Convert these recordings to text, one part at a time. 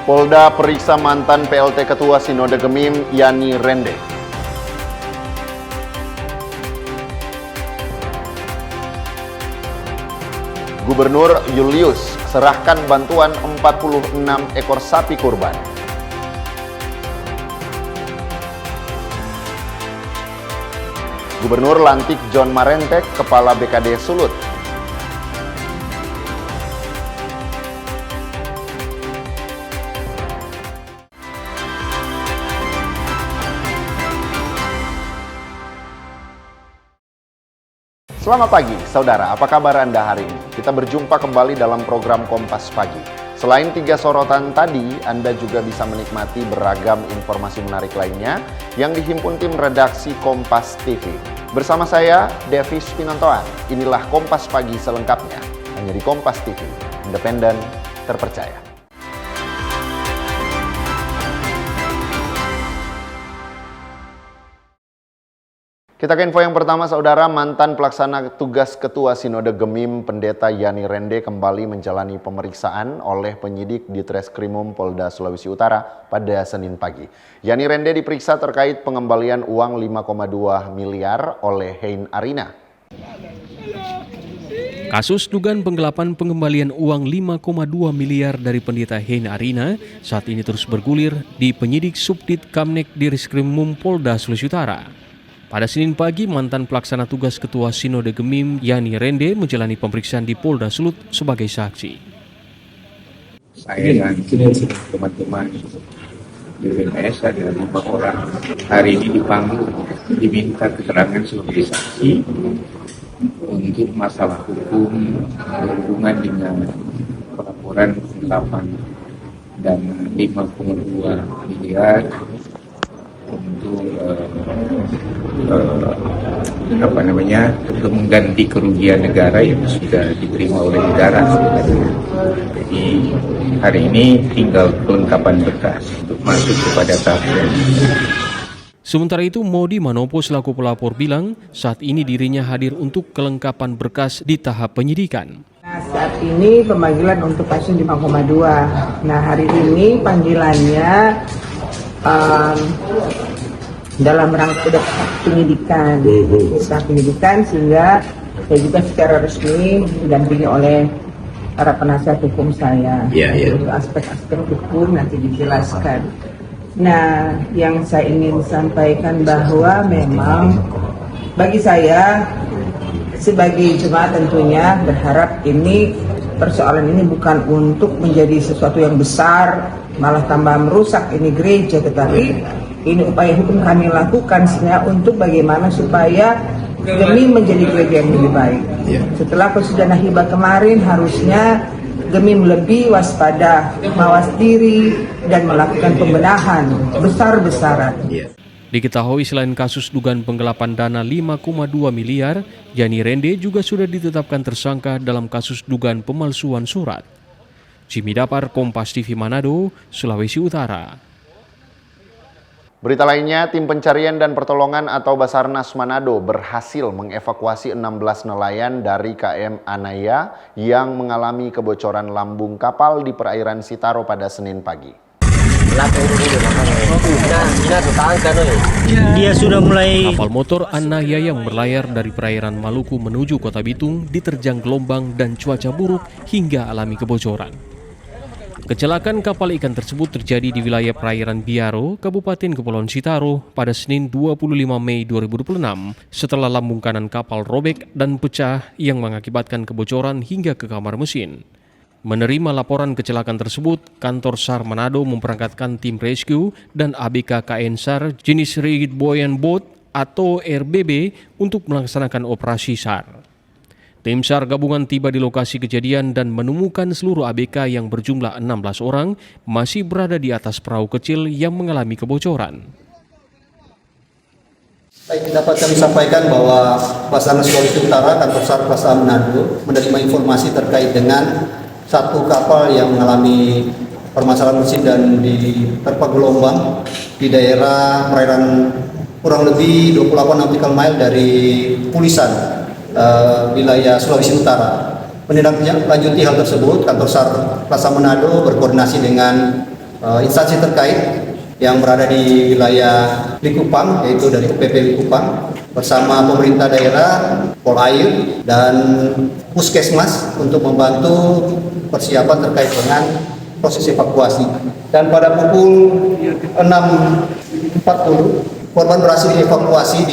Polda periksa mantan PLT Ketua Sinode Gemim, Yani Rende. Gubernur Julius serahkan bantuan 46 ekor sapi kurban. Gubernur lantik John Marentek, Kepala BKD Sulut. Selamat pagi, saudara. Apa kabar Anda hari ini? Kita berjumpa kembali dalam program Kompas Pagi. Selain 3 sorotan tadi, Anda juga bisa menikmati beragam informasi menarik lainnya yang dihimpun tim redaksi Kompas TV. Bersama saya, Devis Pinontoan. Inilah Kompas Pagi selengkapnya. Hanya di Kompas TV, independen, terpercaya. Kita ke info yang pertama, saudara. Mantan pelaksana tugas Ketua Sinode Gemim Pendeta Yani Rende kembali menjalani pemeriksaan oleh penyidik di Treskrimum Polda Sulawesi Utara pada Senin pagi. Yani Rende diperiksa terkait pengembalian uang 5,2 miliar oleh Hein Arina. Kasus dugaan penggelapan pengembalian uang 5,2 miliar dari pendeta Hein Arina saat ini terus bergulir di penyidik Subdit Kamnek di Reskrimum Polda Sulawesi Utara. Pada Senin pagi, mantan pelaksana tugas Ketua Sinode Gemim, Yani Rende, menjalani pemeriksaan di Polda Sulut sebagai saksi. Saya dan teman-teman BPNS ada 5 orang hari ini dipanggil, diminta keterangan sebagai saksi untuk masalah hukum berhubungan dengan pelaporan penggelapan dan 5,2 miliar untuk untuk mengganti kerugian negara yang sudah diterima oleh negara. Jadi hari ini tinggal kelengkapan berkas untuk masuk kepada tahap. Sementara itu, Modi Manopo selaku pelapor bilang saat ini dirinya hadir untuk kelengkapan berkas di tahap penyidikan. Saat ini pemanggilan untuk kasus 5,2. Nah, hari ini panggilannya dalam rangka penyidikan, sehingga saya juga secara resmi didampingi oleh para penasihat hukum saya. Untuk aspek-aspek hukum nanti dijelaskan. Nah, yang saya ingin sampaikan bahwa memang bagi saya sebagai jemaat tentunya berharap ini persoalan ini bukan untuk menjadi sesuatu yang besar, malah tambah merusak ini gereja, tetapi ini upaya hukum kami lakukan sebenarnya untuk bagaimana supaya Gemim menjadi gereja yang lebih baik. Setelah persidangan hibah kemarin, harusnya Gemim lebih waspada, mawas diri, dan melakukan pembenahan besar-besaran. Diketahui selain kasus dugaan penggelapan dana 5,2 miliar, Yani Rende juga sudah ditetapkan tersangka dalam kasus dugaan pemalsuan surat. Jimmy Dapar, Kompas TV Manado, Sulawesi Utara. Berita lainnya, tim pencarian dan pertolongan atau Basarnas Manado berhasil mengevakuasi 16 nelayan dari KM Anaya yang mengalami kebocoran lambung kapal di perairan Sitaro pada Senin pagi. Dia sudah mulai. Kapal motor Anaya yang berlayar dari perairan Maluku menuju Kota Bitung diterjang gelombang dan cuaca buruk hingga alami kebocoran. Kecelakaan kapal ikan tersebut terjadi di wilayah perairan Biaro, Kabupaten Kepulauan Sitaro pada Senin 25 Mei 2026 setelah lambung kanan kapal robek dan pecah yang mengakibatkan kebocoran hingga ke kamar mesin. Menerima laporan kecelakaan tersebut, kantor SAR Manado memberangkatkan tim rescue dan ABK KN SAR jenis Rigid Buoyant Boat atau RBB untuk melaksanakan operasi SAR. Tim SAR gabungan tiba di lokasi kejadian dan menemukan seluruh ABK yang berjumlah 16 orang masih berada di atas perahu kecil yang mengalami kebocoran. Baik, dapat kami sampaikan bahwa Basarnas Sulawesi Utara, kantor SAR Plaza Manado, menerima informasi terkait dengan satu kapal yang mengalami permasalahan mesin dan diterpa gelombang di daerah perairan kurang lebih 28 nautical mile dari Pulisan, wilayah Sulawesi Utara. Menindaklanjuti hal tersebut, kantor SAR Plaza Manado berkoordinasi dengan instansi terkait yang berada di wilayah Likupang, yaitu dari UPP Likupang, bersama pemerintah daerah, Polair, dan Puskesmas untuk membantu persiapan terkait dengan proses evakuasi. Dan pada pukul 6.40, korban berhasil dievakuasi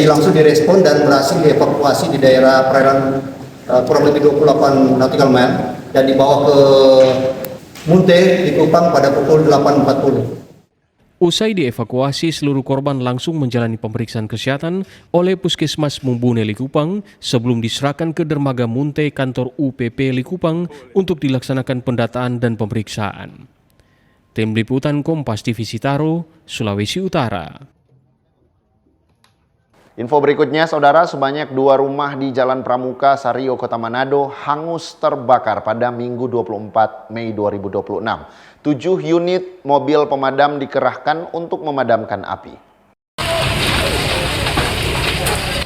langsung direspon dan berhasil dievakuasi di daerah perairan kurang lebih 28 nautical mile dan dibawa ke Munte di Kupang pada pukul 8.40. Usai dievakuasi, seluruh korban langsung menjalani pemeriksaan kesehatan oleh Puskesmas Mumbune Likupang sebelum diserahkan ke dermaga Munte kantor UPP Likupang untuk dilaksanakan pendataan dan pemeriksaan. Tim Liputan Kompas TV Sitaro, Sulawesi Utara. Info berikutnya, Saudara, sebanyak 2 rumah di Jalan Pramuka, Sario, Kota Manado hangus terbakar pada Minggu 24 Mei 2026. 7 unit mobil pemadam dikerahkan untuk memadamkan api.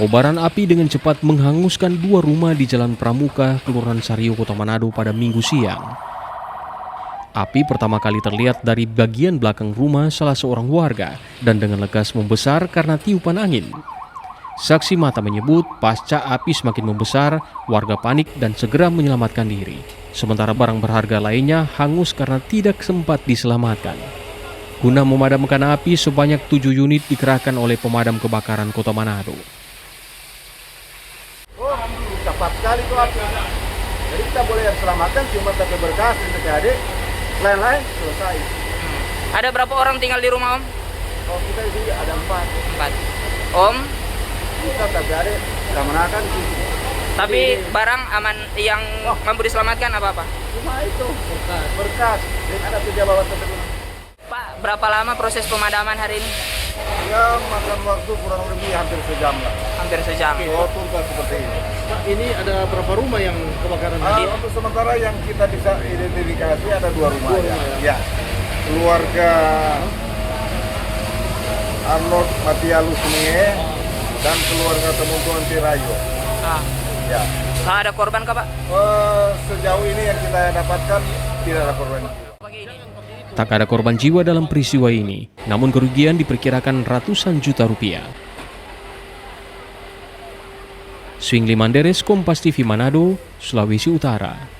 Kobaran api dengan cepat menghanguskan 2 rumah di Jalan Pramuka, Kelurahan Sario, Kota Manado pada Minggu siang. Api pertama kali terlihat dari bagian belakang rumah salah seorang warga dan dengan lekas membesar karena tiupan angin. Saksi mata menyebut pasca api semakin membesar, warga panik dan segera menyelamatkan diri. Sementara barang berharga lainnya hangus karena tidak sempat diselamatkan. Guna memadamkan api, sebanyak 7 unit dikerahkan oleh pemadam kebakaran Kota Manado. Oh, cepat sekali itu api. Jadi kita boleh selamatkan cuma tapi berkas untuk adik, lain-lain selesai. Ada berapa orang tinggal di rumah, Om? Kalau kita di ada 4. Om, Kita tapi adik, keamanan sih. tapi barang aman yang mampu diselamatkan apa-apa? Cuma itu berkas. Dan ada 3 bawa tersebut. Pak, berapa lama proses pemadaman hari ini? Ya makan waktu kurang lebih hampir sejam lah. Hampir sejam. Oh, tunggu seperti ini. Ini ada berapa rumah yang kebakaran? Untuk sementara yang kita bisa identifikasi ada 2 rumah ya. Keluarga Arnold Matialus Nie dan keluarga Temutuan Tirayo. Ya. Nah, ada korban kah, Pak? Sejauh ini yang kita dapatkan tidak ada korban. Tak ada korban jiwa dalam peristiwa ini, namun kerugian diperkirakan ratusan juta rupiah. Swingli Manderes, Kompas TV Manado, Sulawesi Utara.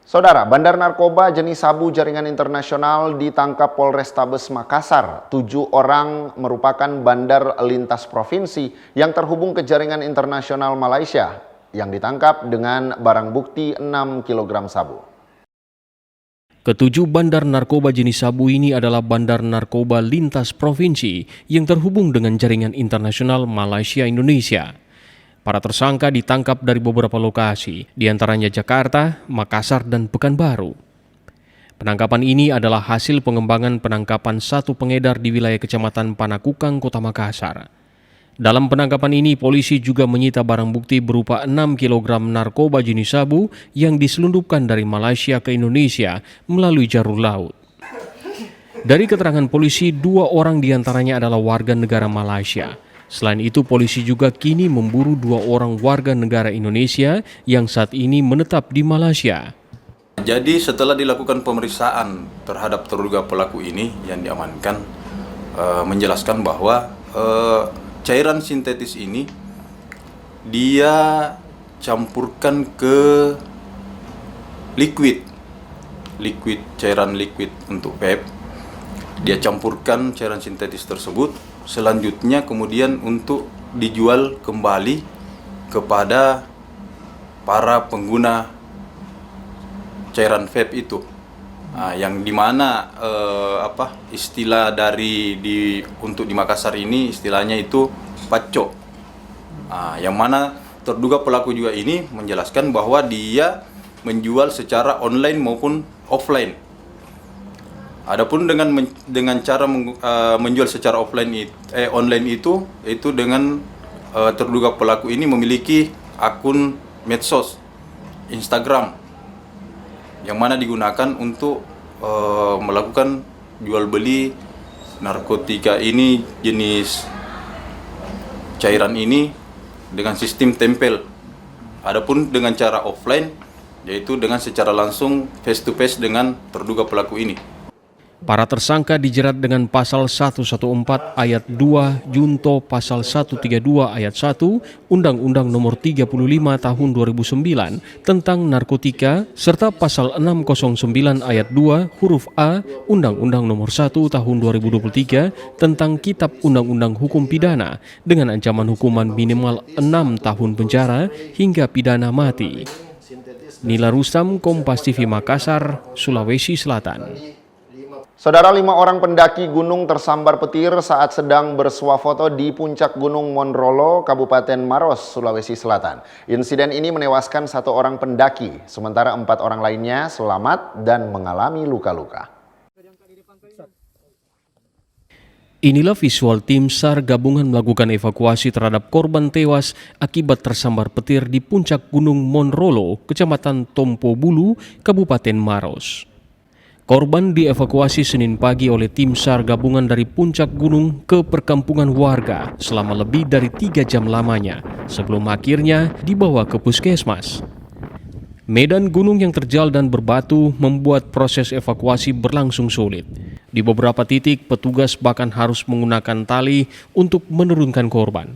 Saudara, bandar narkoba jenis sabu jaringan internasional ditangkap Polrestabes Makassar. 7 orang merupakan bandar lintas provinsi yang terhubung ke jaringan internasional Malaysia yang ditangkap dengan barang bukti 6 kg sabu. Ketujuh bandar narkoba jenis sabu ini adalah bandar narkoba lintas provinsi yang terhubung dengan jaringan internasional Malaysia-Indonesia. Para tersangka ditangkap dari beberapa lokasi, diantaranya Jakarta, Makassar, dan Pekanbaru. Penangkapan ini adalah hasil pengembangan penangkapan satu pengedar di wilayah Kecamatan Panakukang, Kota Makassar. Dalam penangkapan ini, polisi juga menyita barang bukti berupa 6 kg narkoba jenis sabu yang diselundupkan dari Malaysia ke Indonesia melalui jalur laut. Dari keterangan polisi, 2 orang diantaranya adalah warga negara Malaysia. Selain itu, polisi juga kini memburu 2 orang warga negara Indonesia yang saat ini menetap di Malaysia. Jadi setelah dilakukan pemeriksaan terhadap terduga pelaku ini yang diamankan, menjelaskan bahwa cairan sintetis ini dia campurkan ke cairan liquid untuk vape. Dia campurkan cairan sintetis tersebut, selanjutnya kemudian untuk dijual kembali kepada para pengguna cairan vape itu. Yang dimana istilah untuk di Makassar ini istilahnya itu pacok. Yang mana terduga pelaku juga ini menjelaskan bahwa dia menjual secara online maupun offline. Adapun dengan cara menjual secara online itu dengan terduga pelaku ini memiliki akun medsos Instagram yang mana digunakan untuk melakukan jual beli narkotika ini, jenis cairan ini dengan sistem tempel. Adapun dengan cara offline yaitu dengan secara langsung face to face dengan terduga pelaku ini. Para tersangka dijerat dengan pasal 114 ayat 2 junto pasal 132 ayat 1 Undang-Undang Nomor 35 Tahun 2009 tentang narkotika serta pasal 609 ayat 2 huruf A Undang-Undang Nomor 1 Tahun 2023 tentang Kitab Undang-Undang Hukum Pidana dengan ancaman hukuman minimal 6 tahun penjara hingga pidana mati. Nila Rustam, Kompas TV Makassar, Sulawesi Selatan. Saudara, 5 orang pendaki gunung tersambar petir saat sedang bersuah foto di puncak Gunung Monrolo, Kabupaten Maros, Sulawesi Selatan. Insiden ini menewaskan 1 orang pendaki, sementara 4 orang lainnya selamat dan mengalami luka-luka. Inilah visual tim SAR gabungan melakukan evakuasi terhadap korban tewas akibat tersambar petir di puncak Gunung Monrolo, Kecamatan Tompo Bulu, Kabupaten Maros. Korban dievakuasi Senin pagi oleh tim SAR gabungan dari puncak gunung ke perkampungan warga selama lebih dari 3 jam lamanya sebelum akhirnya dibawa ke puskesmas. Medan gunung yang terjal dan berbatu membuat proses evakuasi berlangsung sulit. Di beberapa titik petugas bahkan harus menggunakan tali untuk menurunkan korban.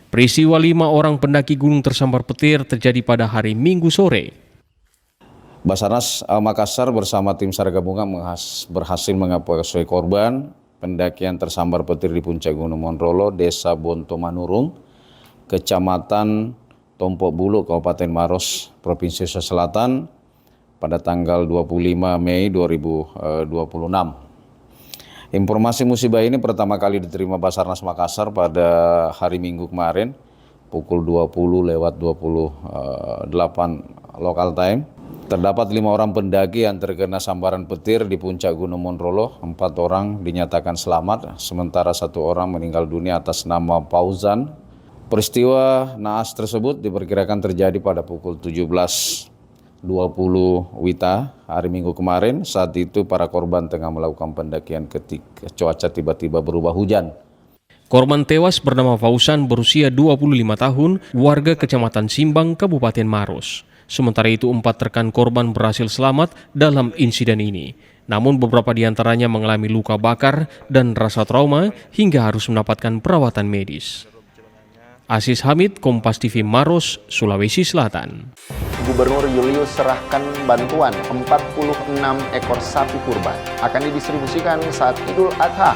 Peristiwa 5 orang pendaki gunung tersambar petir terjadi pada hari Minggu sore. Basarnas Makassar bersama tim SAR gabungan berhasil mengevakuasi korban pendakian tersambar petir di puncak Gunung Monrolo, Desa Bonto Manurung, Kecamatan Tompo Bulu, Kabupaten Maros, Provinsi Sulawesi Selatan pada tanggal 25 Mei 2026. Informasi musibah ini pertama kali diterima Basarnas Makassar pada hari Minggu kemarin pukul 20:28 local time. Terdapat 5 orang pendaki yang terkena sambaran petir di puncak Gunung Monrolo. 4 orang dinyatakan selamat, sementara 1 orang meninggal dunia atas nama Fauzan. Peristiwa naas tersebut diperkirakan terjadi pada pukul 17.20 WITA hari Minggu kemarin. Saat itu para korban tengah melakukan pendakian ketika cuaca tiba-tiba berubah hujan. Korban tewas bernama Fauzan berusia 25 tahun, warga Kecamatan Simbang, Kabupaten Maros. Sementara itu 4 rekan korban berhasil selamat dalam insiden ini. Namun beberapa di antaranya mengalami luka bakar dan rasa trauma hingga harus mendapatkan perawatan medis. Aziz Hamid, Kompas TV Maros, Sulawesi Selatan. Gubernur Julius serahkan bantuan 46 ekor sapi kurban akan didistribusikan saat Idul Adha.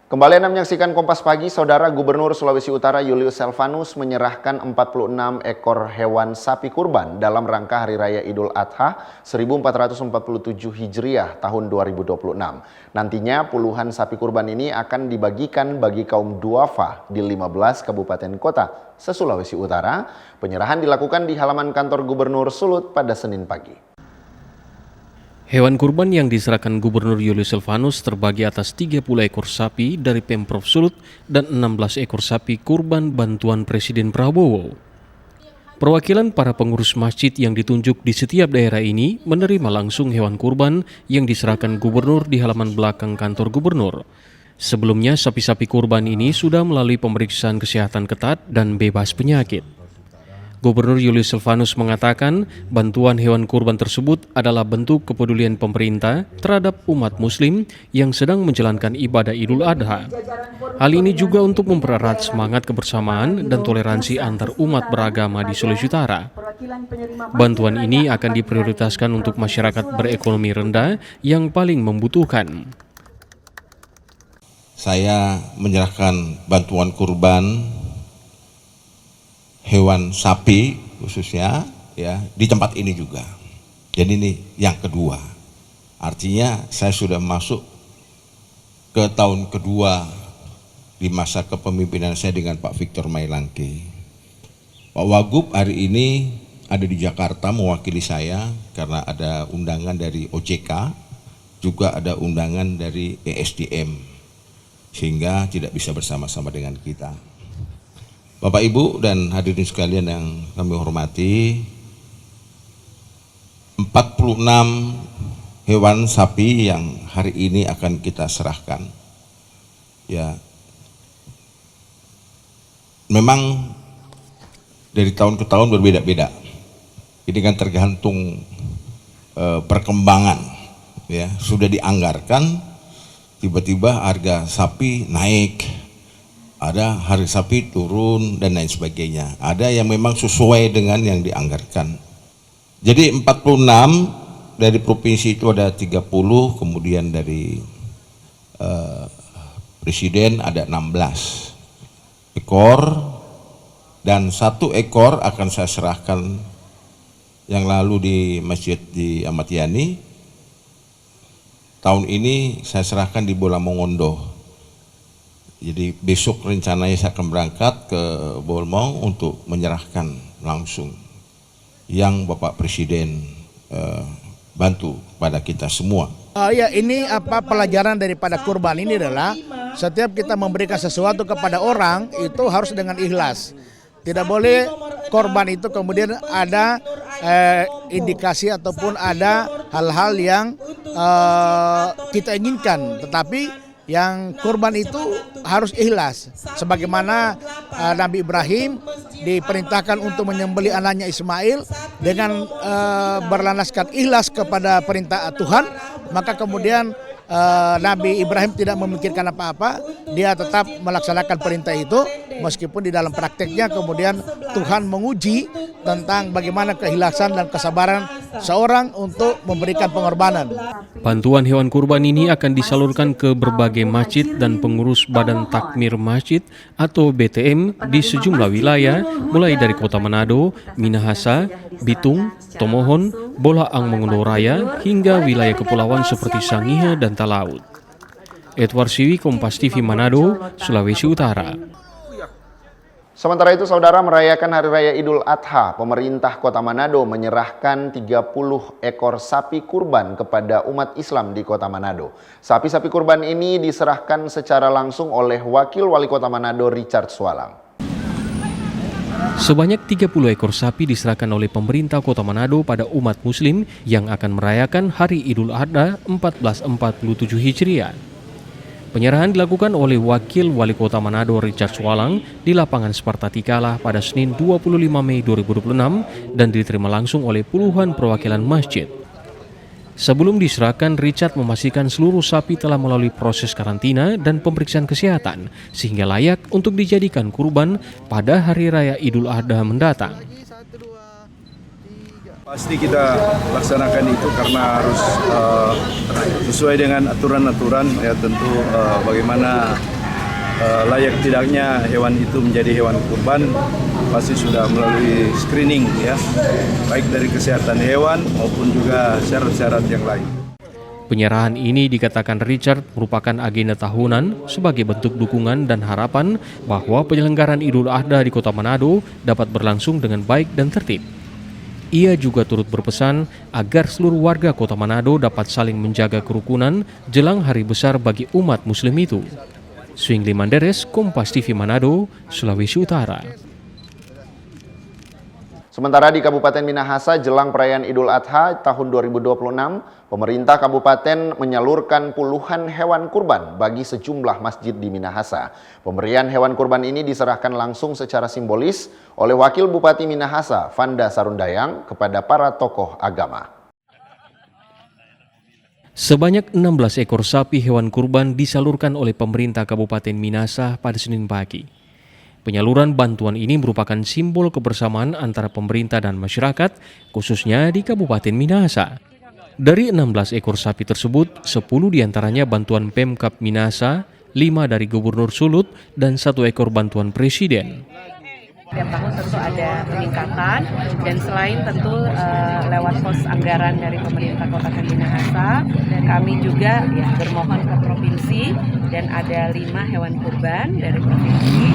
Kembali Anda menyaksikan Kompas Pagi, Saudara. Gubernur Sulawesi Utara Julius Selvanus menyerahkan 46 ekor hewan sapi kurban dalam rangka Hari Raya Idul Adha 1447 Hijriah tahun 2026. Nantinya puluhan sapi kurban ini akan dibagikan bagi kaum duafa di 15 kabupaten kota se-Sulawesi Utara. Penyerahan dilakukan di halaman kantor Gubernur Sulut pada Senin pagi. Hewan kurban yang diserahkan Gubernur Julius Selvanus terbagi atas 30 ekor sapi dari Pemprov Sulut dan 16 ekor sapi kurban bantuan Presiden Prabowo. Perwakilan para pengurus masjid yang ditunjuk di setiap daerah ini menerima langsung hewan kurban yang diserahkan Gubernur di halaman belakang kantor Gubernur. Sebelumnya, sapi-sapi kurban ini sudah melalui pemeriksaan kesehatan ketat dan bebas penyakit. Gubernur Julius Selvanus mengatakan bantuan hewan kurban tersebut adalah bentuk kepedulian pemerintah terhadap umat muslim yang sedang menjalankan ibadah Idul Adha. Hal ini juga untuk mempererat semangat kebersamaan dan toleransi antar umat beragama di Sulawesi Utara. Bantuan ini akan diprioritaskan untuk masyarakat berekonomi rendah yang paling membutuhkan. Saya menyerahkan bantuan kurban hewan sapi khususnya ya di tempat ini juga. Jadi ini yang kedua. Artinya saya sudah masuk ke tahun kedua di masa kepemimpinan saya dengan Pak Victor Mailangke. Pak Wagub hari ini ada di Jakarta mewakili saya karena ada undangan dari OJK, juga ada undangan dari ESDM, sehingga tidak bisa bersama-sama dengan kita. Bapak Ibu dan hadirin sekalian yang kami hormati, 46 hewan sapi yang hari ini akan kita serahkan. Ya, memang dari tahun ke tahun berbeda-beda. Ini kan tergantung perkembangan. Ya, sudah dianggarkan, tiba-tiba harga sapi naik, ada harga sapi turun dan lain sebagainya. Ada yang memang sesuai dengan yang dianggarkan. Jadi 46 dari provinsi itu ada 30, kemudian dari presiden ada 16 ekor, dan 1 ekor akan saya serahkan yang lalu di masjid di Ahmad Yani. Tahun ini saya serahkan di Bola Mongondo. Jadi besok rencananya saya akan berangkat ke Bolmong untuk menyerahkan langsung yang Bapak Presiden bantu pada kita semua. Ya, ini pelajaran daripada kurban ini adalah setiap kita memberikan sesuatu kepada orang itu harus dengan ikhlas. Tidak boleh korban itu kemudian ada indikasi ataupun ada hal-hal yang kita inginkan, tetapi yang kurban itu harus ikhlas. Sebagaimana Nabi Ibrahim diperintahkan untuk menyembelih anaknya Ismail dengan berlandaskan ikhlas kepada perintah Tuhan, maka kemudian Nabi Ibrahim tidak memikirkan apa-apa, dia tetap melaksanakan perintah itu meskipun di dalam prakteknya kemudian Tuhan menguji tentang bagaimana keikhlasan dan kesabaran seorang untuk memberikan pengorbanan. Bantuan hewan kurban ini akan disalurkan ke berbagai masjid dan pengurus Badan Takmir Masjid atau BTM di sejumlah wilayah, mulai dari Kota Manado, Minahasa, Bitung, Tomohon, Bolaang Mongondo Raya, hingga wilayah kepulauan seperti Sangihe dan Talaut. Edward Siwi, Kompas TV Manado, Sulawesi Utara. Sementara itu, saudara, merayakan Hari Raya Idul Adha, pemerintah Kota Manado menyerahkan 30 ekor sapi kurban kepada umat Islam di Kota Manado. Sapi-sapi kurban ini diserahkan secara langsung oleh Wakil Wali Kota Manado, Richard Swalang. Sebanyak 30 ekor sapi diserahkan oleh pemerintah Kota Manado pada umat Muslim yang akan merayakan Hari Idul Adha 1447 Hijriah. Penyerahan dilakukan oleh Wakil Wali Kota Manado Richard Swalang di lapangan Sparta Tikala pada Senin 25 Mei 2026 dan diterima langsung oleh puluhan perwakilan masjid. Sebelum diserahkan, Richard memastikan seluruh sapi telah melalui proses karantina dan pemeriksaan kesehatan sehingga layak untuk dijadikan kurban pada Hari Raya Idul Adha mendatang. Pasti kita laksanakan itu karena harus sesuai dengan aturan-aturan, ya tentu bagaimana layak tidaknya hewan itu menjadi hewan kurban pasti sudah melalui screening, ya, baik dari kesehatan hewan maupun juga syarat-syarat yang lain. Penyerahan ini dikatakan Richard merupakan agenda tahunan sebagai bentuk dukungan dan harapan bahwa penyelenggaraan Idul Adha di Kota Manado dapat berlangsung dengan baik dan tertib. Ia juga turut berpesan agar seluruh warga Kota Manado dapat saling menjaga kerukunan jelang hari besar bagi umat Muslim itu. Swingli Manderes, Kompas TV Manado, Sulawesi Utara. Sementara di Kabupaten Minahasa jelang perayaan Idul Adha tahun 2026, pemerintah kabupaten menyalurkan puluhan hewan kurban bagi sejumlah masjid di Minahasa. Pemberian hewan kurban ini diserahkan langsung secara simbolis oleh Wakil Bupati Minahasa, Vanda Sarundayang, kepada para tokoh agama. Sebanyak 16 ekor sapi hewan kurban disalurkan oleh pemerintah Kabupaten Minahasa pada Senin pagi. Penyaluran bantuan ini merupakan simbol kebersamaan antara pemerintah dan masyarakat, khususnya di Kabupaten Minahasa. Dari 16 ekor sapi tersebut, 10 diantaranya bantuan Pemkab Minahasa, 5 dari Gubernur Sulut, dan 1 ekor bantuan Presiden. Setiap tahun tentu ada peningkatan, dan selain tentu lewat pos anggaran dari pemerintah Kabupaten Minahasa, kami juga bermohon ke provinsi dan ada 5 hewan kurban dari provinsi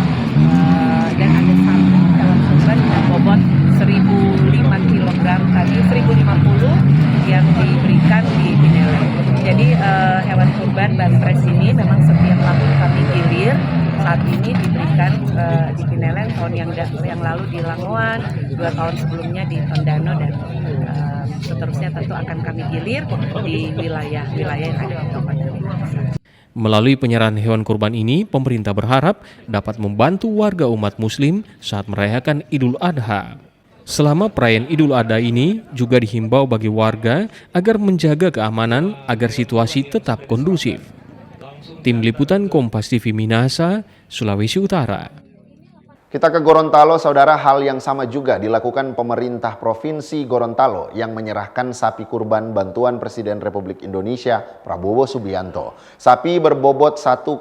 dan ada 1 hewan kurban dengan bobot 1.005 kg tadi 1.050 yang diberikan di Pineleng. Jadi hewan kurban Banpres ini memang setiap tahun kami gilir. Saat ini diberikan di Pineleng, tahun yang lalu di Langoan, 2 tahun sebelumnya di Tondano, dan seterusnya tentu akan kami gilir di wilayah-wilayah yang ada di Kabupaten Minahasa. Melalui penyerahan hewan kurban ini, pemerintah berharap dapat membantu warga umat muslim saat merayakan Idul Adha. Selama perayaan Idul Adha ini juga dihimbau bagi warga agar menjaga keamanan agar situasi tetap kondusif. Tim Liputan Kompas TV Minahasa, Sulawesi Utara. Kita ke Gorontalo, saudara. Hal yang sama juga dilakukan pemerintah Provinsi Gorontalo yang menyerahkan sapi kurban bantuan Presiden Republik Indonesia Prabowo Subianto. Sapi berbobot 1,1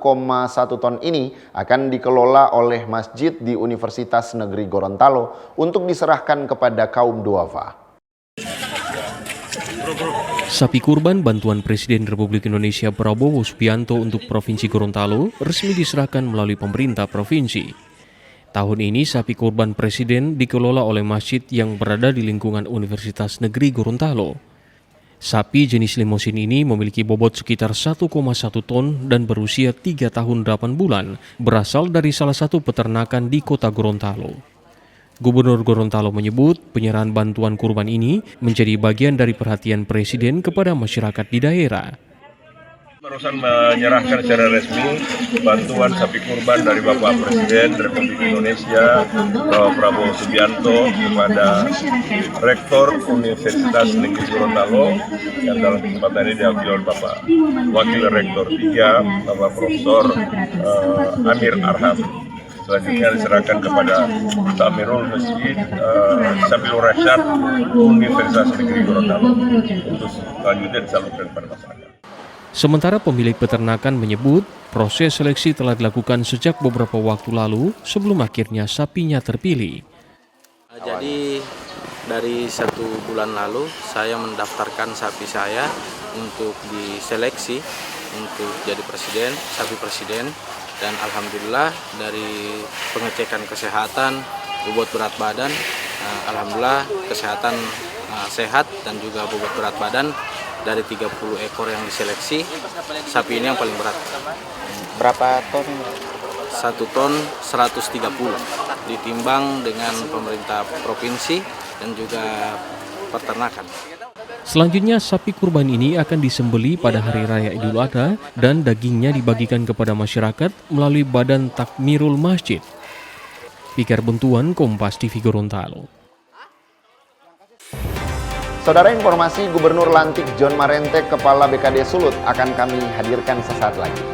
ton ini akan dikelola oleh masjid di Universitas Negeri Gorontalo untuk diserahkan kepada kaum duafa. Sapi kurban bantuan Presiden Republik Indonesia Prabowo Subianto untuk Provinsi Gorontalo resmi diserahkan melalui pemerintah provinsi. Tahun ini sapi kurban Presiden dikelola oleh masjid yang berada di lingkungan Universitas Negeri Gorontalo. Sapi jenis limosin ini memiliki bobot sekitar 1,1 ton dan berusia 3 tahun 8 bulan, berasal dari salah satu peternakan di kota Gorontalo. Gubernur Gorontalo menyebut penyerahan bantuan kurban ini menjadi bagian dari perhatian Presiden kepada masyarakat di daerah. Barusan menyerahkan secara resmi bantuan sapi kurban dari Bapak Presiden Republik Indonesia Prabowo Subianto kepada Rektor Universitas Negeri Gorontalo yang dalam kesempatan ini diakui oleh Bapak Wakil Rektor 3, Bapak Profesor Amir Arham. Selanjutnya diserahkan kepada Tamirul Masjid Sabilur Rasyad Universitas Negeri Gorontalo untuk selanjutnya disalurkan kepada masyarakat. Sementara pemilik peternakan menyebut proses seleksi telah dilakukan sejak beberapa waktu lalu sebelum akhirnya sapinya terpilih. Jadi dari 1 bulan lalu saya mendaftarkan sapi saya untuk diseleksi untuk jadi presiden, sapi presiden, dan alhamdulillah dari pengecekan kesehatan, bobot berat badan, alhamdulillah kesehatan sehat dan juga bobot berat badan. Dari 30 ekor yang diseleksi, sapi ini yang paling berat. Berapa ton? 1 ton 130, ditimbang dengan pemerintah provinsi dan juga peternakan. Selanjutnya, sapi kurban ini akan disembeli pada Hari Raya Idul Adha dan dagingnya dibagikan kepada masyarakat melalui Badan Takmirul Masjid. Fikar Buntuan, Kompas TV Gorontalo. Saudara, informasi Gubernur Lantik John Marentek, Kepala BKD Sulut akan kami hadirkan sesaat lagi.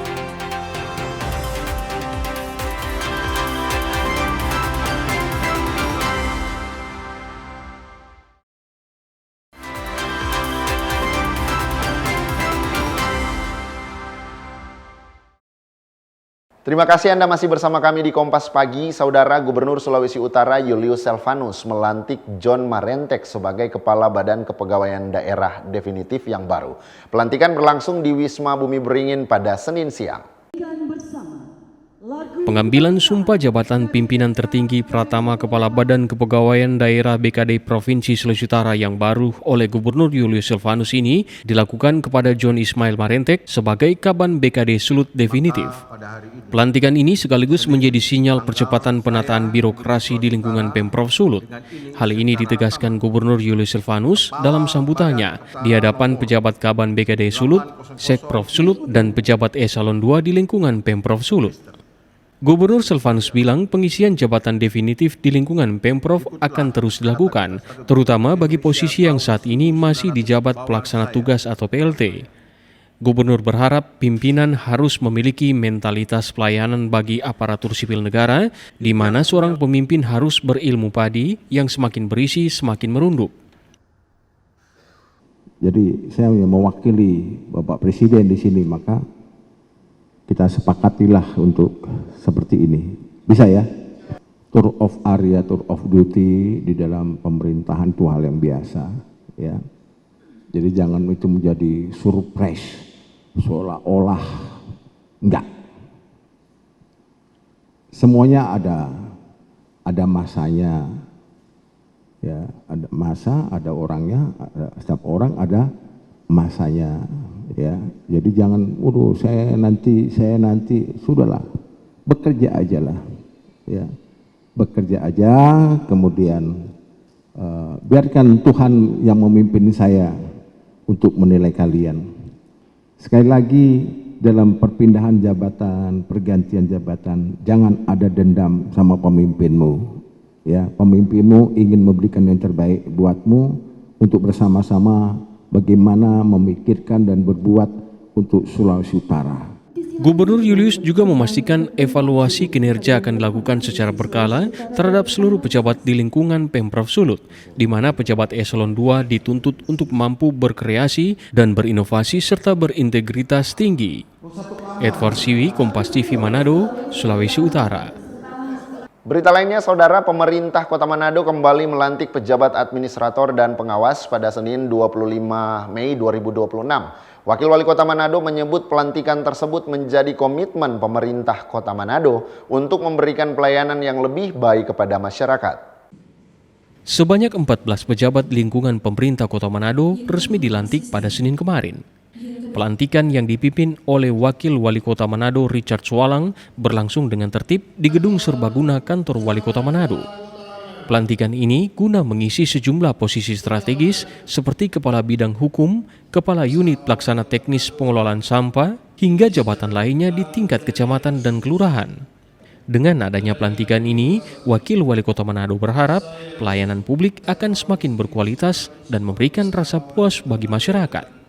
Terima kasih Anda masih bersama kami di Kompas Pagi. Saudara, Gubernur Sulawesi Utara Julius Selvanus melantik John Marentek sebagai Kepala Badan Kepegawaian Daerah definitif yang baru. Pelantikan berlangsung di Wisma Bumi Beringin pada Senin siang. Pengambilan sumpah jabatan pimpinan tertinggi Pratama Kepala Badan Kepegawaian Daerah BKD Provinsi Sulawesi Utara yang baru oleh Gubernur Julius Selvanus ini dilakukan kepada John Ismail Marentek sebagai Kaban BKD Sulut definitif. Pelantikan ini sekaligus menjadi sinyal percepatan penataan birokrasi di lingkungan Pemprov Sulut. Hal ini ditegaskan Gubernur Julius Selvanus dalam sambutannya di hadapan pejabat Kaban BKD Sulut, Sekprov Sulut, dan pejabat eselon 2 di lingkungan Pemprov Sulut. Gubernur Selvanus bilang pengisian jabatan definitif di lingkungan Pemprov akan terus dilakukan, terutama bagi posisi yang saat ini masih dijabat pelaksana tugas atau PLT. Gubernur berharap pimpinan harus memiliki mentalitas pelayanan bagi aparatur sipil negara, di mana seorang pemimpin harus berilmu padi yang semakin berisi semakin merunduk. Jadi saya mewakili Bapak Presiden di sini, maka kita sepakatilah untuk seperti ini. Bisa ya? Tour of area, tour of duty di dalam pemerintahan itu hal yang biasa. Ya. Jadi jangan itu menjadi surprise, seolah-olah enggak. Semuanya ada masanya. Ya, ada masa, ada orangnya, setiap orang ada masanya. Ya, jadi jangan, saya nanti, sudahlah, bekerja aja lah, ya, bekerja aja, kemudian biarkan Tuhan yang memimpin saya untuk menilai kalian. Sekali lagi, dalam perpindahan jabatan, pergantian jabatan, jangan ada dendam sama pemimpinmu. Ya, pemimpinmu ingin memberikan yang terbaik buatmu untuk bersama-sama bagaimana memikirkan dan berbuat untuk Sulawesi Utara. Gubernur Julius juga memastikan evaluasi kinerja akan dilakukan secara berkala terhadap seluruh pejabat di lingkungan Pemprov Sulut, di mana pejabat eselon 2 dituntut untuk mampu berkreasi dan berinovasi serta berintegritas tinggi. Edward Siwi, Kompas TV Manado, Sulawesi Utara. Berita lainnya, Saudara, pemerintah Kota Manado kembali melantik pejabat administrator dan pengawas pada Senin 25 Mei 2026. Wakil Wali Kota Manado menyebut pelantikan tersebut menjadi komitmen pemerintah Kota Manado untuk memberikan pelayanan yang lebih baik kepada masyarakat. Sebanyak 14 pejabat lingkungan pemerintah Kota Manado resmi dilantik pada Senin kemarin. Pelantikan yang dipimpin oleh Wakil Wali Kota Manado Richard Swalang berlangsung dengan tertib di Gedung Serbaguna Kantor Wali Kota Manado. Pelantikan ini guna mengisi sejumlah posisi strategis seperti Kepala Bidang Hukum, Kepala Unit Pelaksana Teknis Pengelolaan Sampah, hingga jabatan lainnya di tingkat kecamatan dan kelurahan. Dengan adanya pelantikan ini, Wakil Wali Kota Manado berharap pelayanan publik akan semakin berkualitas dan memberikan rasa puas bagi masyarakat.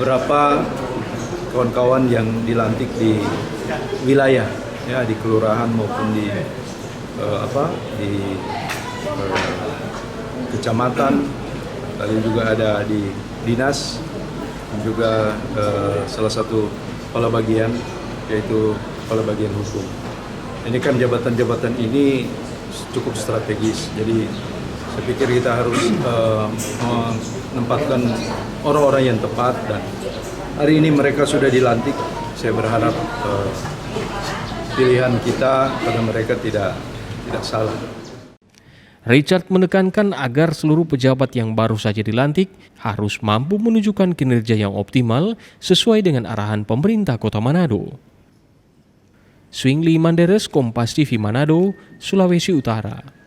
Beberapa kawan-kawan yang dilantik di wilayah, ya, di kelurahan maupun di kecamatan, lalu juga ada di dinas, dan juga salah satu kepala bagian, yaitu kepala bagian hukum. Ini kan jabatan-jabatan ini cukup strategis, jadi saya pikir kita harus menempatkan orang-orang yang tepat, dan hari ini mereka sudah dilantik. Saya berharap pilihan kita pada mereka tidak salah. Richard menekankan agar seluruh pejabat yang baru saja dilantik harus mampu menunjukkan kinerja yang optimal sesuai dengan arahan pemerintah Kota Manado. Swingli Manderes, Kompas TV Manado, Sulawesi Utara.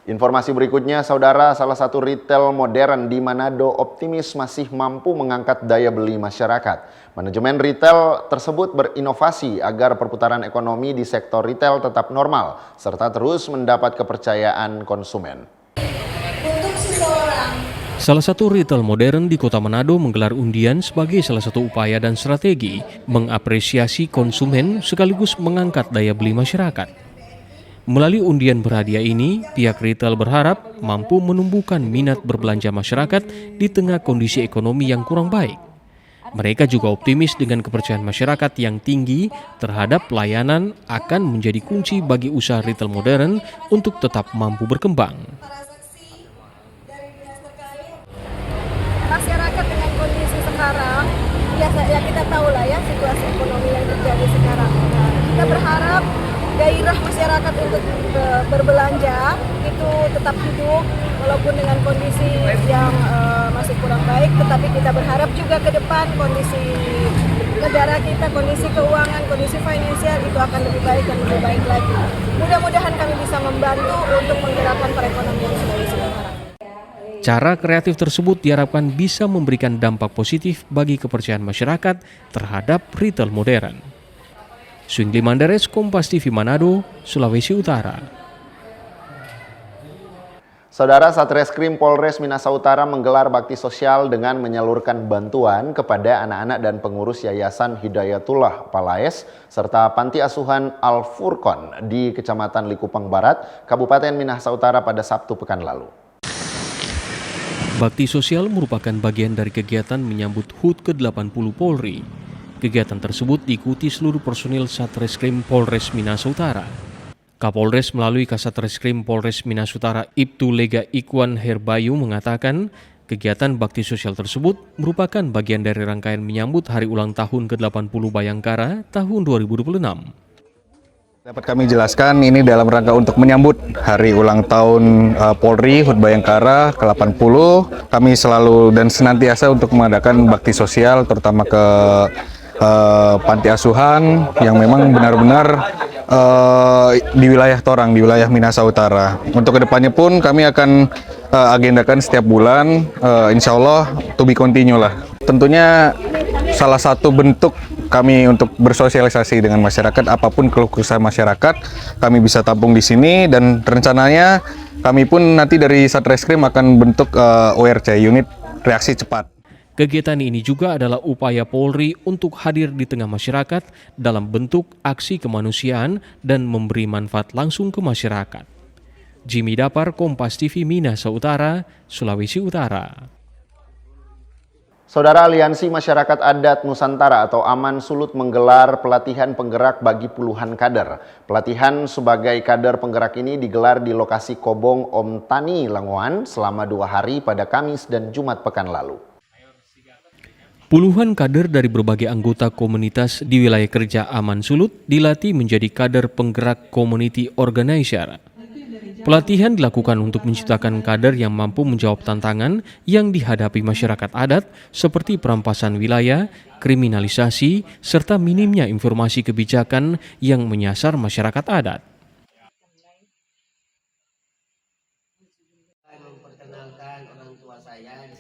Informasi berikutnya, Saudara, salah satu retail modern di Manado optimis masih mampu mengangkat daya beli masyarakat. Manajemen retail tersebut berinovasi agar perputaran ekonomi di sektor retail tetap normal, serta terus mendapat kepercayaan konsumen. Salah satu retail modern di Kota Manado menggelar undian sebagai salah satu upaya dan strategi mengapresiasi konsumen sekaligus mengangkat daya beli masyarakat. Melalui undian berhadiah ini, pihak retail berharap mampu menumbuhkan minat berbelanja masyarakat di tengah kondisi ekonomi yang kurang baik. Mereka juga optimis dengan kepercayaan masyarakat yang tinggi terhadap pelayanan akan menjadi kunci bagi usaha retail modern untuk tetap mampu berkembang. Masyarakat dengan kondisi sekarang, ya kita tahu lah ya situasi ekonomi yang terjadi sekarang. Kita berharap gairah masyarakat untuk berbelanja itu tetap hidup walaupun dengan kondisi yang masih kurang baik, tetapi kita berharap juga ke depan kondisi negara kita, kondisi keuangan, kondisi finansial itu akan lebih baik dan lebih baik lagi. Mudah-mudahan kami bisa membantu untuk menggerakkan perekonomian Sulawesi Utara. Cara kreatif tersebut diharapkan bisa memberikan dampak positif bagi kepercayaan masyarakat terhadap retail modern. Swingli Manderes, Kompas TV Manado, Sulawesi Utara. Saudara, Satreskrim Polres Minahasa Utara menggelar bakti sosial dengan menyalurkan bantuan kepada anak-anak dan pengurus Yayasan Hidayatullah Palaes serta Panti Asuhan Al Furqon di Kecamatan Likupang Barat, Kabupaten Minahasa Utara pada Sabtu pekan lalu. Bakti sosial merupakan bagian dari kegiatan menyambut HUT ke-80 Polri. Kegiatan tersebut diikuti seluruh personil Satreskrim Polres Minahasa Utara. Kapolres melalui Kasatreskrim Polres Minahasa Utara Ibtu Lega Ikwan Herbayu mengatakan kegiatan bakti sosial tersebut merupakan bagian dari rangkaian menyambut hari ulang tahun ke-80 Bayangkara tahun 2026. Dapat kami jelaskan ini dalam rangka untuk menyambut hari ulang tahun Polri HUT Bayangkara ke-80. Kami selalu dan senantiasa untuk mengadakan bakti sosial terutama ke panti asuhan yang memang benar-benar di wilayah Torang, di wilayah Minahasa Utara. Untuk kedepannya pun kami akan agendakan setiap bulan, insya Allah to be continue lah. Tentunya salah satu bentuk kami untuk bersosialisasi dengan masyarakat, apapun keluh kesah masyarakat, kami bisa tampung di sini, dan rencananya kami pun nanti dari Satreskrim akan bentuk ORC, unit reaksi cepat. Kegiatan ini juga adalah upaya Polri untuk hadir di tengah masyarakat dalam bentuk aksi kemanusiaan dan memberi manfaat langsung ke masyarakat. Jimmy Dapar, Kompas TV, Minahasa Utara, Sulawesi Utara. Saudara, Aliansi Masyarakat Adat Nusantara atau Aman Sulut menggelar pelatihan penggerak bagi puluhan kader. Pelatihan sebagai kader penggerak ini digelar di lokasi Kobong Om Tani, Langoan selama 2 hari pada Kamis dan Jumat pekan lalu. Puluhan kader dari berbagai anggota komunitas di wilayah kerja Aman Sulut dilatih menjadi kader penggerak community organizer. Pelatihan dilakukan untuk menciptakan kader yang mampu menjawab tantangan yang dihadapi masyarakat adat seperti perampasan wilayah, kriminalisasi, serta minimnya informasi kebijakan yang menyasar masyarakat adat.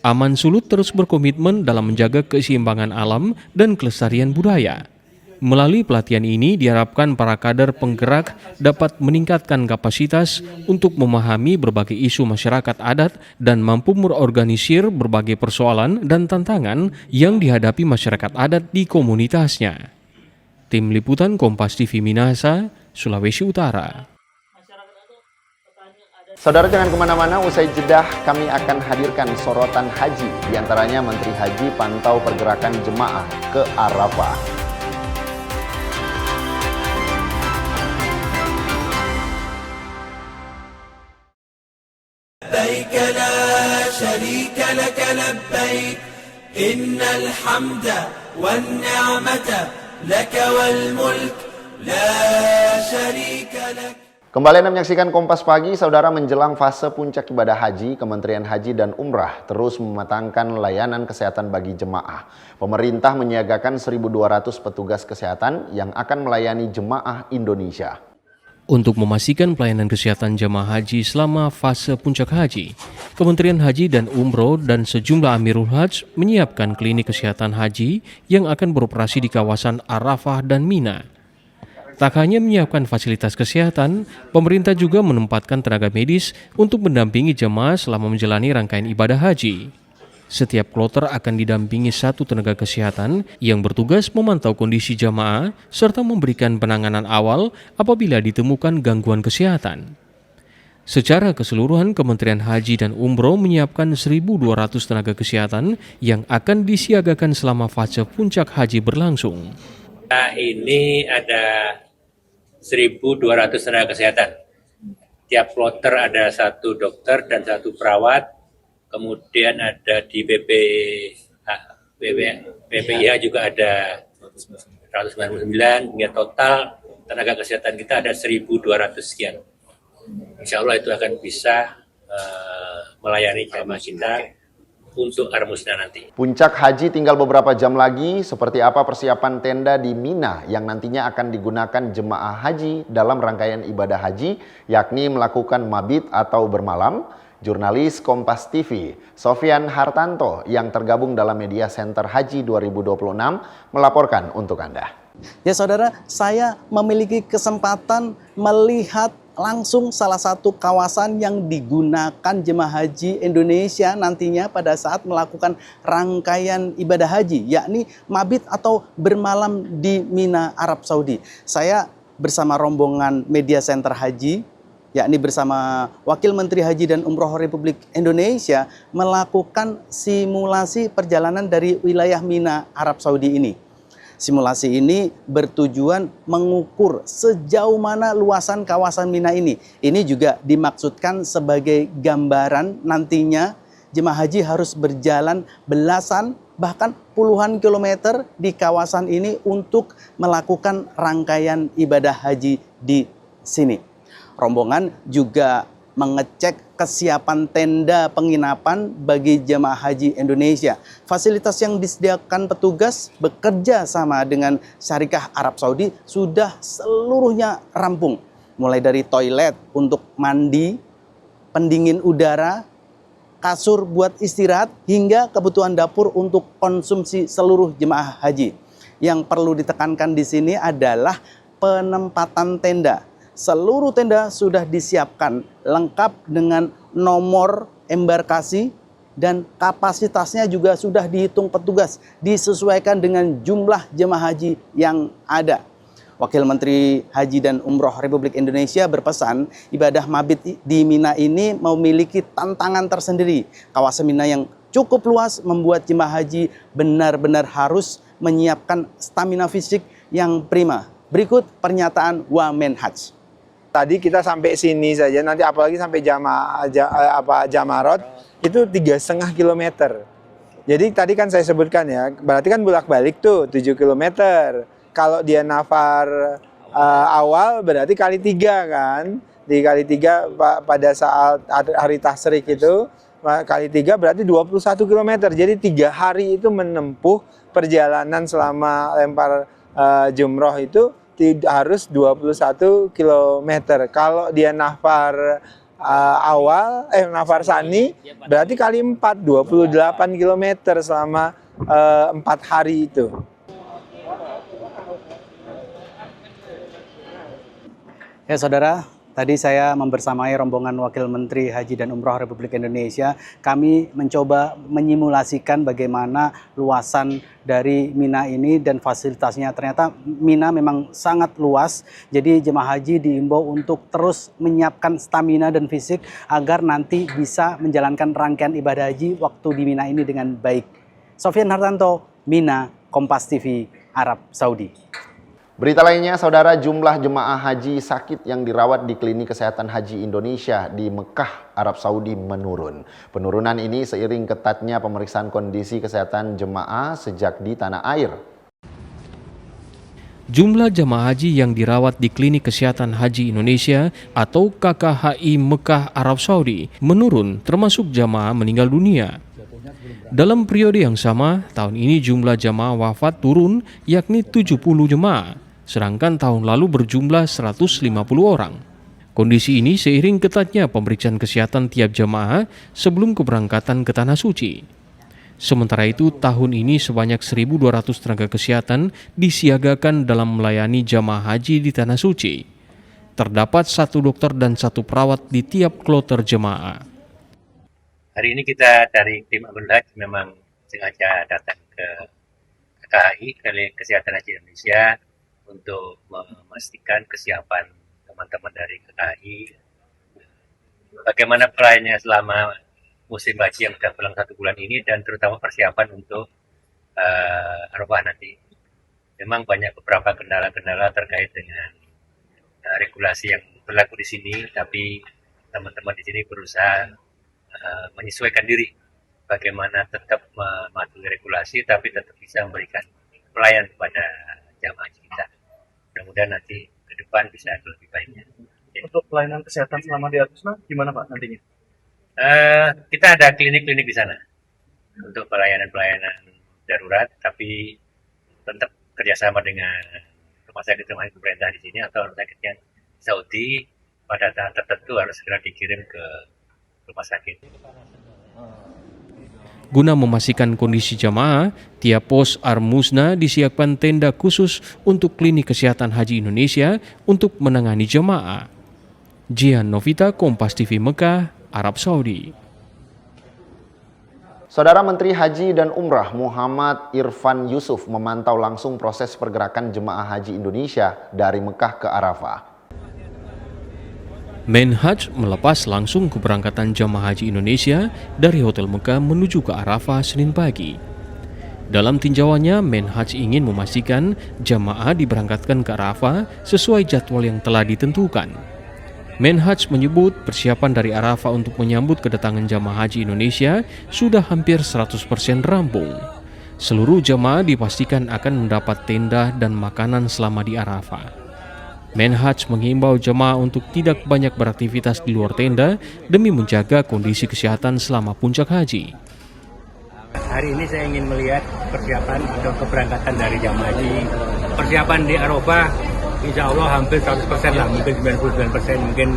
Aman Sulut terus berkomitmen dalam menjaga keseimbangan alam dan kelestarian budaya. Melalui pelatihan ini diharapkan para kader penggerak dapat meningkatkan kapasitas untuk memahami berbagai isu masyarakat adat dan mampu merorganisir berbagai persoalan dan tantangan yang dihadapi masyarakat adat di komunitasnya. Tim Liputan Kompas TV Minahasa, Sulawesi Utara. Saudara, jangan kemana-mana, usai jedah kami akan hadirkan sorotan haji, diantaranya Menteri Haji pantau pergerakan jemaah ke Arafah. لبيك لا شريك لك لبيك إن الحمد والنعمة لك والملك لا شريك لك. Kembali Anda menyaksikan Kompas Pagi, Saudara. Menjelang fase puncak ibadah haji, Kementerian Haji dan Umrah terus mematangkan layanan kesehatan bagi jemaah. Pemerintah menyiagakan 1.200 petugas kesehatan yang akan melayani jemaah Indonesia. Untuk memastikan pelayanan kesehatan jemaah haji selama fase puncak haji, Kementerian Haji dan Umroh dan sejumlah Amirul Hajj menyiapkan klinik kesehatan haji yang akan beroperasi di kawasan Arafah dan Mina. Tak hanya menyiapkan fasilitas kesehatan, pemerintah juga menempatkan tenaga medis untuk mendampingi jemaah selama menjalani rangkaian ibadah haji. Setiap kloter akan didampingi 1 tenaga kesehatan yang bertugas memantau kondisi jemaah serta memberikan penanganan awal apabila ditemukan gangguan kesehatan. Secara keseluruhan, Kementerian Haji dan Umroh menyiapkan 1.200 tenaga kesehatan yang akan disiagakan selama fase puncak haji berlangsung. Ini ada 1.200 tenaga kesehatan. Tiap kloter ada 1 dokter dan 1 perawat. Kemudian ada di PPIH juga ada 199, hingga total tenaga kesehatan kita ada 1.200 sekian. Insya Allah itu akan bisa melayani jamaah kita untuk Armusna nanti. Puncak haji tinggal beberapa jam lagi. Seperti apa persiapan tenda di Mina yang nantinya akan digunakan jemaah haji dalam rangkaian ibadah haji, yakni melakukan mabit atau bermalam? Jurnalis Kompas TV, Sofian Hartanto yang tergabung dalam Media Center Haji 2026 melaporkan untuk Anda. Ya saudara, saya memiliki kesempatan melihat langsung salah satu kawasan yang digunakan jemaah haji Indonesia nantinya pada saat melakukan rangkaian ibadah haji, yakni mabit atau bermalam di Mina, Arab Saudi. Saya bersama rombongan Media Center Haji, yakni bersama Wakil Menteri Haji dan Umroh Republik Indonesia, melakukan simulasi perjalanan dari wilayah Mina, Arab Saudi ini. Simulasi ini bertujuan mengukur sejauh mana luasan kawasan Mina ini. Ini juga dimaksudkan sebagai gambaran nantinya jemaah haji harus berjalan belasan bahkan puluhan kilometer di kawasan ini untuk melakukan rangkaian ibadah haji di sini. Rombongan juga mengecek kesiapan tenda penginapan bagi jemaah haji Indonesia. Fasilitas yang disediakan petugas bekerja sama dengan Syarikat Arab Saudi sudah seluruhnya rampung. Mulai dari toilet untuk mandi, pendingin udara, kasur buat istirahat, hingga kebutuhan dapur untuk konsumsi seluruh jemaah haji. Yang perlu ditekankan di sini adalah penempatan tenda. Seluruh tenda sudah disiapkan lengkap dengan nomor embarkasi dan kapasitasnya juga sudah dihitung petugas disesuaikan dengan jumlah jemaah haji yang ada. Wakil Menteri Haji dan Umroh Republik Indonesia berpesan ibadah mabit di Mina ini memiliki tantangan tersendiri. Kawasan Mina yang cukup luas membuat jemaah haji benar-benar harus menyiapkan stamina fisik yang prima. Berikut pernyataan Wamenhaj. Tadi kita sampai sini saja, nanti apalagi sampai Jamarot itu 3,5 kilometer. Jadi tadi kan saya sebutkan ya, berarti kan bolak-balik tuh 7 kilometer. Kalau dia nafar awal berarti kali 3 kan. Di kali 3 pada saat hari tasrik itu kali 3 berarti 21 kilometer. Jadi 3 hari itu menempuh perjalanan selama lempar jumroh itu harus 21 km. Kalau dia nafar nafar sani berarti kali 4, 28 km selama 4 hari itu. Ya saudara, tadi saya membersamai rombongan Wakil Menteri Haji dan Umroh Republik Indonesia. Kami mencoba menyimulasikan bagaimana luasan dari Mina ini dan fasilitasnya. Ternyata Mina memang sangat luas, jadi jemaah haji diimbau untuk terus menyiapkan stamina dan fisik agar nanti bisa menjalankan rangkaian ibadah haji waktu di Mina ini dengan baik. Sofyan Hartanto, Mina, Kompas TV, Arab Saudi. Berita lainnya, saudara, jumlah jemaah haji sakit yang dirawat di Klinik Kesehatan Haji Indonesia di Mekah, Arab Saudi menurun. Penurunan ini seiring ketatnya pemeriksaan kondisi kesehatan jemaah sejak di tanah air. Jumlah jemaah haji yang dirawat di Klinik Kesehatan Haji Indonesia atau KKHI Mekah, Arab Saudi menurun, termasuk jemaah meninggal dunia. Dalam periode yang sama, tahun ini jumlah jemaah wafat turun, yakni 70 jemaah. Sedangkan tahun lalu berjumlah 150 orang. Kondisi ini seiring ketatnya pemeriksaan kesehatan tiap jemaah sebelum keberangkatan ke Tanah Suci. Sementara itu, tahun ini sebanyak 1.200 tenaga kesehatan disiagakan dalam melayani jemaah haji di Tanah Suci. Terdapat 1 dokter dan 1 perawat di tiap kloter jemaah. Hari ini kita dari tim Agung Haji memang sengaja datang ke KKHI, Klinik Kesehatan Haji Indonesia, untuk memastikan kesiapan teman-teman dari KKHI, bagaimana pelayanannya selama musim haji yang sudah pulang 1 bulan ini, dan terutama persiapan untuk Arafah nanti. Memang banyak beberapa kendala-kendala terkait dengan regulasi yang berlaku di sini, tapi teman-teman di sini berusaha menyesuaikan diri bagaimana tetap mematuhi regulasi tapi tetap bisa memberikan pelayanan kepada jamaah haji kita. Mudah-mudahan nanti ke depan bisa lebih baiknya. Untuk pelayanan kesehatan selama di Arusna gimana Pak nantinya? Kita ada klinik-klinik di sana untuk pelayanan-pelayanan darurat, tapi tetap kerjasama dengan rumah sakit pemerintah di sini atau rumah sakit yang Saudi pada tahap tertentu harus segera dikirim ke rumah sakit. Guna memastikan kondisi jamaah, tiap pos Armusna disiapkan tenda khusus untuk Klinik Kesehatan Haji Indonesia untuk menangani jamaah. Jian Novita, Kompas TV Mekah, Arab Saudi. Saudara Menteri Haji dan Umrah Muhammad Irfan Yusuf memantau langsung proses pergerakan jemaah haji Indonesia dari Mekah ke Arafah. Menhaj melepas langsung keberangkatan jamaah haji Indonesia dari Hotel Mekah menuju ke Arafah Senin pagi. Dalam tinjauannya, Menhaj ingin memastikan jamaah diberangkatkan ke Arafah sesuai jadwal yang telah ditentukan. Menhaj menyebut persiapan dari Arafah untuk menyambut kedatangan jamaah haji Indonesia sudah hampir 100% rampung. Seluruh jamaah dipastikan akan mendapat tenda dan makanan selama di Arafah. Menhaj menghimbau jemaah untuk tidak banyak beraktivitas di luar tenda demi menjaga kondisi kesehatan selama puncak haji. Hari ini saya ingin melihat persiapan atau keberangkatan dari jamaah haji. Persiapan di Arafah insya Allah hampir 100% lah, mungkin 99%, mungkin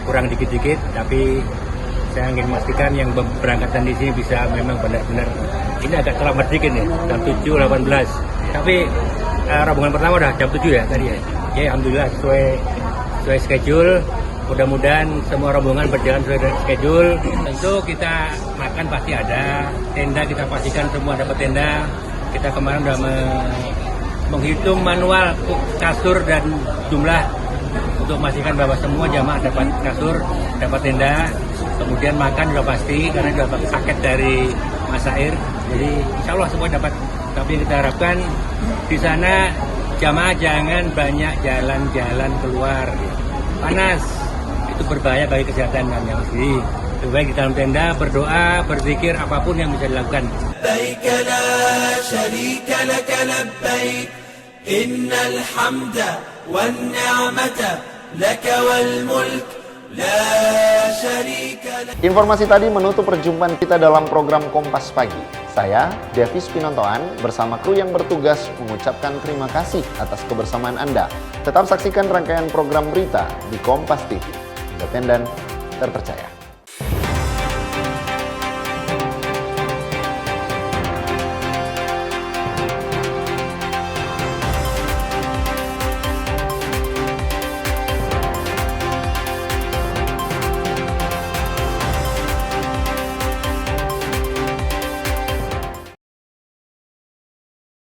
kurang dikit-dikit, tapi saya ingin memastikan yang berangkatan di sini bisa memang benar-benar, ini agak terlambat dikit nih, jam 7.18, tapi rombongan pertama udah jam 7 ya tadi ya. Ya alhamdulillah sesuai schedule. Mudah-mudahan semua rombongan berjalan sesuai schedule. Tentu kita makan pasti ada, tenda kita pastikan semua dapat tenda. Kita kemarin sudah menghitung manual kasur dan jumlah untuk memastikan bahwa semua jamaah dapat kasur, dapat tenda. Kemudian makan sudah pasti karena sudah paket dari Masair. Jadi insya Allah semua dapat. Tapi kita harapkan di sana jamaah jangan banyak jalan-jalan keluar. Panas. Itu berbahaya bagi kesehatan kami sendiri. Lebih baik di dalam tenda berdoa, berzikir, apapun yang bisa dilakukan. لبيك لا شريك لك لبيك إن الحمد والنعمة لك والملك لا شريك لك. Informasi tadi menutup perjumpaan kita dalam program Kompas Pagi. Saya, Davis Pinontoan, bersama kru yang bertugas mengucapkan terima kasih atas kebersamaan Anda. Tetap saksikan rangkaian program berita di Kompas TV. Independen, terpercaya.